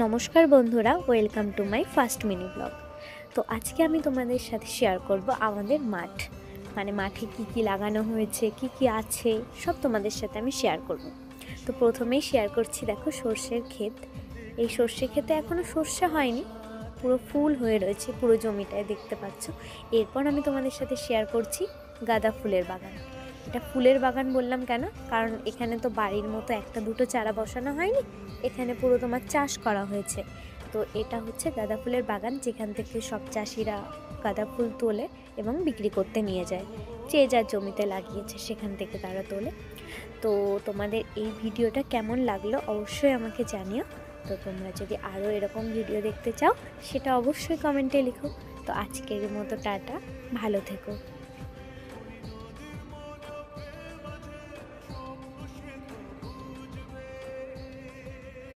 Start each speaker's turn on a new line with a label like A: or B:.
A: নমস্কার বন্ধুরা, welcome to my first mini blog. তো আজকে আমি তোমাদের সাথে শেয়ার করব আমাদের মাঠ, মানে মাঠে কি কি লাগানো হয়েছে, কি কি আছে, সব তোমাদের সাথে আমি শেয়ার করব। তো প্রথমেই শেয়ার করছি, দেখো সর্ষের ক্ষেত। এই সর্ষে ক্ষেতে এখনও সর্ষে হয়নি, পুরো ফুল হয়ে রয়েছে পুরো জমিটায়, দেখতে পাচ্ছ। এরপর আমি তোমাদের সাথে শেয়ার করছি গাঁদা ফুলের বাগান। এটা ফুলের বাগান বললাম কেন, কারণ এখানে তো বাড়ির মতো একটা দুটো চারা বসানো হয়নি, এখানে পুরো তোমার চাষ করা হয়েছে। তো এটা হচ্ছে গাঁদা ফুলের বাগান, যেখান থেকে সব চাষিরা গাঁদা ফুল তোলে এবং বিক্রি করতে নিয়ে যায়। যে যার জমিতে লাগিয়েছে সেখান থেকে তারা তোলে। তো তোমাদের এই ভিডিওটা কেমন লাগলো অবশ্যই আমাকে জানিও। তো তোমরা যদি আরও এরকম ভিডিও দেখতে চাও সেটা অবশ্যই কমেন্টে লিখো। তো আজকের মতো টাটা, ভালো থেকো।